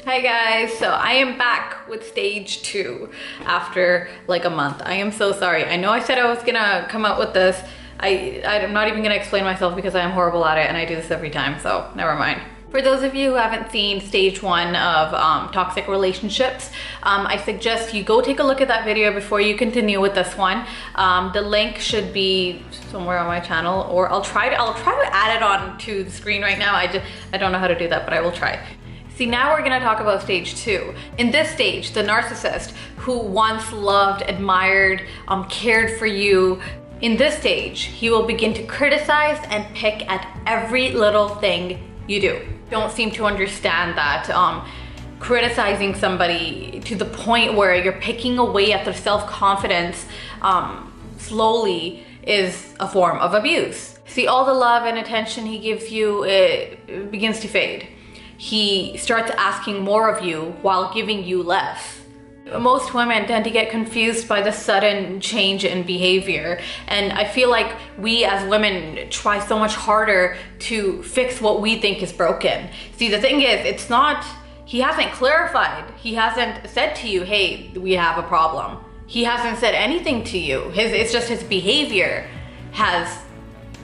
Hi guys, so I am back with stage 2 after like a month. I am so sorry. I know I said I was gonna come out with this. I'm not even gonna explain myself because I am horrible at it and I do this every time, so never mind. For those of you who haven't seen stage 1 of toxic relationships, I suggest you go take a look at that video before you continue with this one. The link should be somewhere on my channel, or I'll try to add it on to the screen right now. I don't know how to do that, but I will try. See, now we're gonna talk about stage 2. In this stage, the narcissist who once loved, admired, cared for you, in this stage, he will begin to criticize and pick at every little thing you do. Don't seem to understand that criticizing somebody to the point where you're picking away at their self-confidence slowly is a form of abuse. See, all the love and attention he gives you, it begins to fade. He starts asking more of you while giving you less. Most women tend to get confused by the sudden change in behavior, and I feel like we as women try so much harder to fix what we think is broken. See, the thing is, it's not, he hasn't clarified. He hasn't said to you, hey, we have a problem. He hasn't said anything to you. It's just his behavior has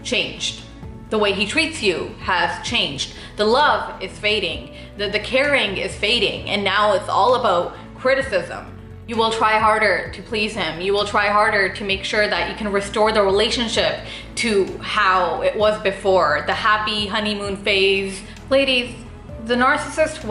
changed. The way he treats you has changed. The love is fading. The caring is fading. And now it's all about criticism. You will try harder to please him. You will try harder to make sure that you can restore the relationship to how it was before, the happy honeymoon phase. Ladies, the narcissist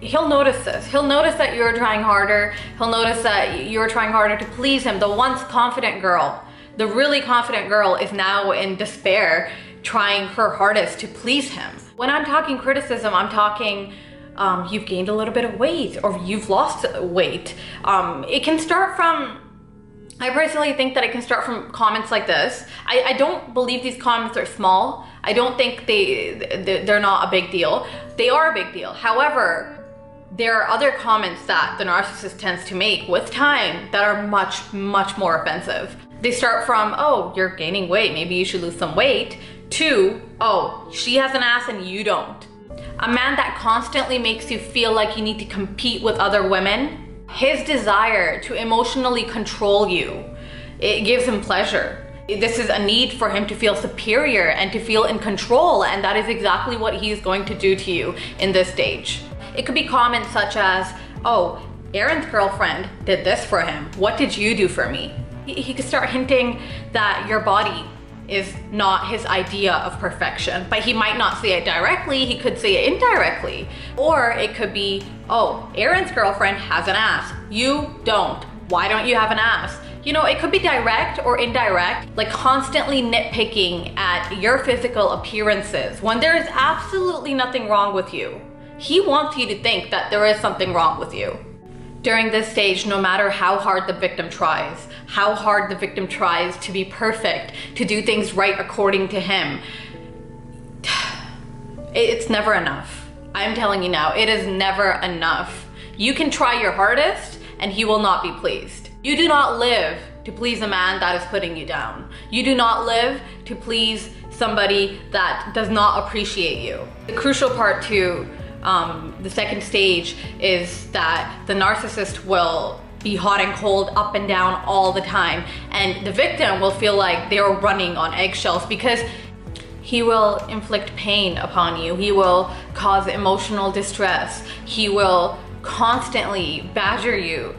he'll notice this. He'll notice that you're trying harder. He'll notice that you're trying harder to please him. The once confident girl, the really confident girl, is now in despair, trying her hardest to please him. When I'm talking criticism, I'm talking you've gained a little bit of weight or you've lost weight. It can start from, I personally think that it can start from comments like this. I don't believe these comments are small. I don't think they're not a big deal. They are a big deal. However, there are other comments that the narcissist tends to make with time that are much, much more offensive. They start from, oh, you're gaining weight, maybe you should lose some weight, to, oh, she has an ass and you don't. A man that constantly makes you feel like you need to compete with other women, his desire to emotionally control you, it gives him pleasure. This is a need for him to feel superior and to feel in control, and that is exactly what he is going to do to you in this stage. It could be comments such as, oh, Aaron's girlfriend did this for him. What did you do for me? He could start hinting that your body is not his idea of perfection, but he might not say it directly, he could say it indirectly. Or it could be, oh, Aaron's girlfriend has an ass, you don't. Why don't you have an ass? You know, it could be direct or indirect, like constantly nitpicking at your physical appearances when there is absolutely nothing wrong with you. He wants you to think that there is something wrong with you. During this stage, no matter how hard the victim tries to be perfect, to do things right according to him, it's never enough. I'm telling you now, it is never enough. You can try your hardest and he will not be pleased. You do not live to please a man that is putting you down. You do not live to please somebody that does not appreciate you. The crucial part to the second stage is that the narcissist will be hot and cold, up and down all the time, and the victim will feel like they're running on eggshells because he will inflict pain upon you. He will cause emotional distress. He will constantly badger you.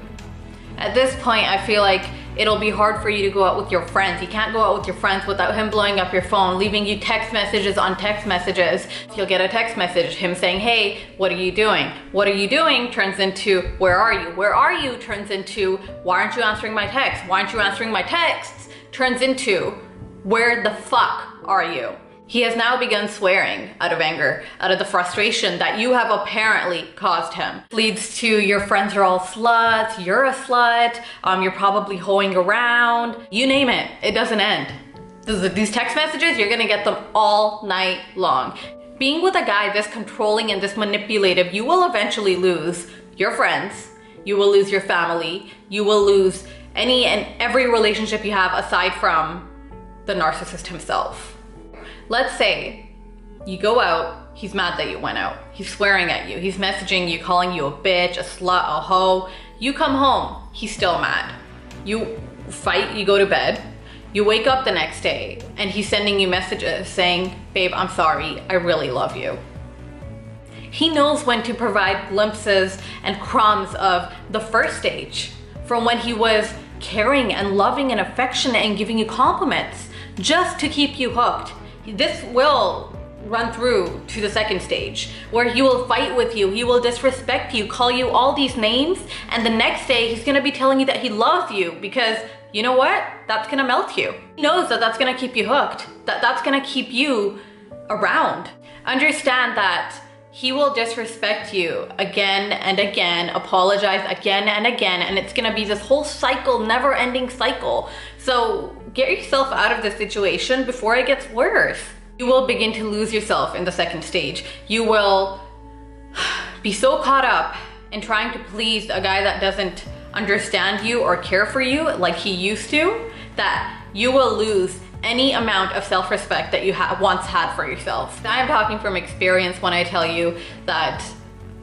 At this point, I feel like it'll be hard for you to go out with your friends. You can't go out with your friends without him blowing up your phone, leaving you text messages on text messages. You'll get a text message, him saying, hey, what are you doing? What are you doing? Turns into, where are you? Where are you? Turns into, why aren't you answering my texts? Why aren't you answering my texts? Turns into, where the fuck are you? He has now begun swearing out of anger, out of the frustration that you have apparently caused him. Leads to your friends are all sluts, you're a slut, you're probably hoeing around, you name it, it doesn't end. These text messages, you're gonna get them all night long. Being with a guy this controlling and this manipulative, you will eventually lose your friends, you will lose your family, you will lose any and every relationship you have aside from the narcissist himself. Let's say you go out, he's mad that you went out. He's swearing at you. He's messaging you, calling you a bitch, a slut, a hoe. You come home, he's still mad. You fight, you go to bed. You wake up the next day and he's sending you messages saying, babe, I'm sorry, I really love you. He knows when to provide glimpses and crumbs of the first stage, from when he was caring and loving and affectionate and giving you compliments just to keep you hooked. This will run through to the second stage, where he will fight with you, he will disrespect you, call you all these names, and the next day he's gonna be telling you that he loves you because you know what? That's gonna melt you. He knows that that's gonna keep you hooked, that's gonna keep you around. Understand that he will disrespect you again and again, apologize again and again, and it's gonna be this whole cycle, never-ending cycle. So get yourself out of this situation before it gets worse. You will begin to lose yourself in the second stage. You will be so caught up in trying to please a guy that doesn't understand you or care for you like he used to, that you will lose any amount of self-respect that you once had for yourself. I am talking from experience when I tell you that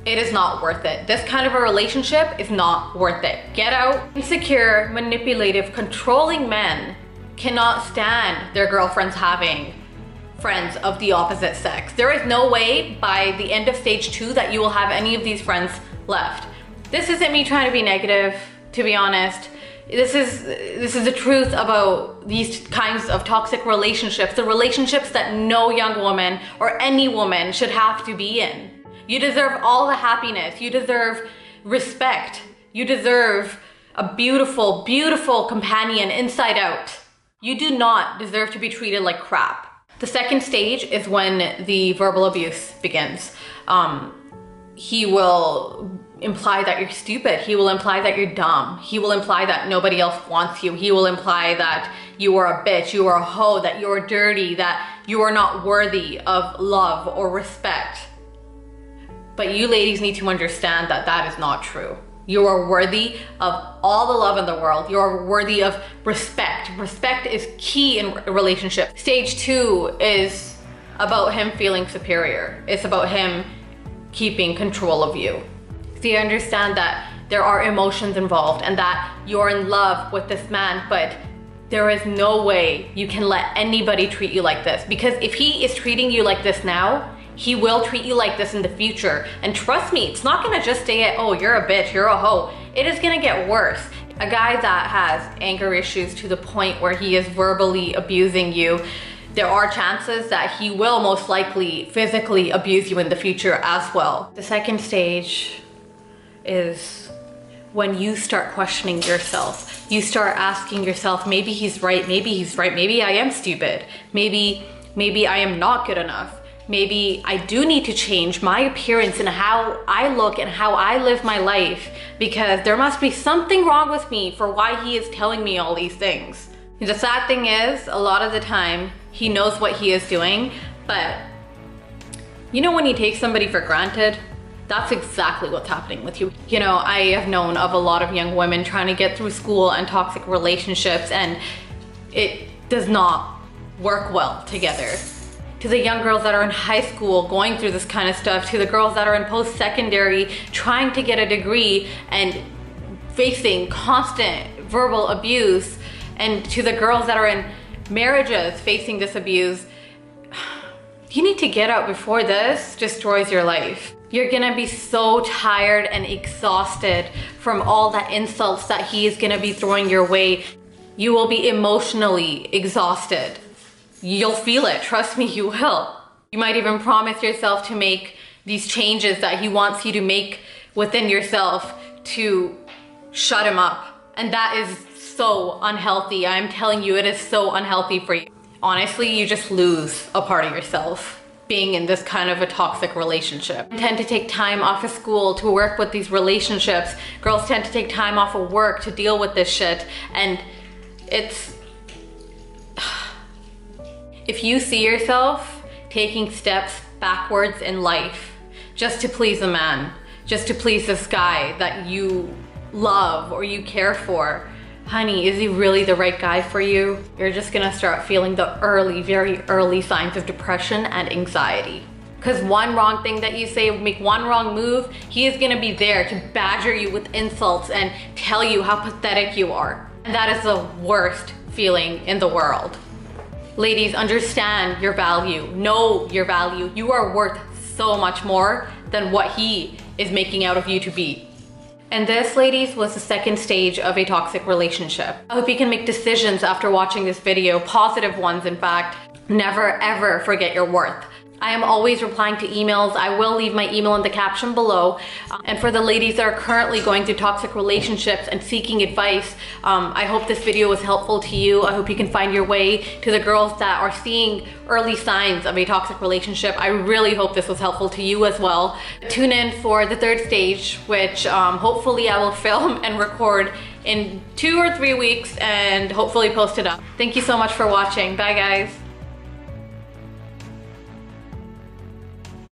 it is not worth it. This kind of a relationship is not worth it. Get out. Insecure, manipulative, controlling men cannot stand their girlfriends having friends of the opposite sex. There is no way by the end of stage 2 that you will have any of these friends left. This isn't me trying to be negative, to be honest. This is the truth about these kinds of toxic relationships, the relationships that no young woman or any woman should have to be in. You deserve all the happiness. You deserve respect. You deserve a beautiful, beautiful companion inside out. You do not deserve to be treated like crap. The second stage is when the verbal abuse begins. He will imply that you're stupid. He will imply that you're dumb. He will imply that nobody else wants you. He will imply that you are a bitch, you are a hoe, that you're dirty, that you are not worthy of love or respect. But you ladies need to understand that that is not true. You are worthy of all the love in the world. You are worthy of respect. Respect is key in a relationship. Stage 2 is about him feeling superior. It's about him keeping control of you. So you understand that there are emotions involved and that you're in love with this man, but there is no way you can let anybody treat you like this, because if he is treating you like this now, he will treat you like this in the future. And trust me, it's not gonna just stay at, oh, you're a bitch, you're a hoe. It is gonna get worse. A guy that has anger issues to the point where he is verbally abusing you, there are chances that he will most likely physically abuse you in the future as well. The second stage is when you start questioning yourself. You start asking yourself, maybe he's right, maybe he's right, maybe I am stupid, maybe I am not good enough. Maybe I do need to change my appearance and how I look and how I live my life, because there must be something wrong with me for why he is telling me all these things. And the sad thing is, a lot of the time, he knows what he is doing, but you know when you take somebody for granted? That's exactly what's happening with you. You know, I have known of a lot of young women trying to get through school and toxic relationships, and it does not work well together. To the young girls that are in high school going through this kind of stuff, to the girls that are in post-secondary trying to get a degree and facing constant verbal abuse, and to the girls that are in marriages facing this abuse, you need to get out before this destroys your life. You're gonna be so tired and exhausted from all the insults that he is gonna be throwing your way. You will be emotionally exhausted. You'll feel it, trust me, you will. You might even promise yourself to make these changes that he wants you to make within yourself to shut him up. And that is so unhealthy. I'm telling you, it is so unhealthy for you. Honestly, you just lose a part of yourself being in this kind of a toxic relationship. You tend to take time off of school to work with these relationships. Girls tend to take time off of work to deal with this shit. And it's... If you see yourself taking steps backwards in life just to please a man, just to please this guy that you love or you care for, honey, is he really the right guy for you? You're just gonna start feeling the early, very early signs of depression and anxiety. Because one wrong thing that you say, make one wrong move, he is gonna be there to badger you with insults and tell you how pathetic you are. And that is the worst feeling in the world. Ladies, understand your value. Know your value. You are worth so much more than what he is making out of you to be. And this, ladies, was the second stage of a toxic relationship. I hope you can make decisions after watching this video, positive ones in fact. Never ever forget your worth. I am always replying to emails. I will leave my email in the caption below. And for the ladies that are currently going through toxic relationships and seeking advice, I hope this video was helpful to you. I hope you can find your way to the girls that are seeing early signs of a toxic relationship. I really hope this was helpful to you as well. Tune in for the third stage, which hopefully I will film and record in 2 or 3 weeks and hopefully post it up. Thank you so much for watching. Bye guys.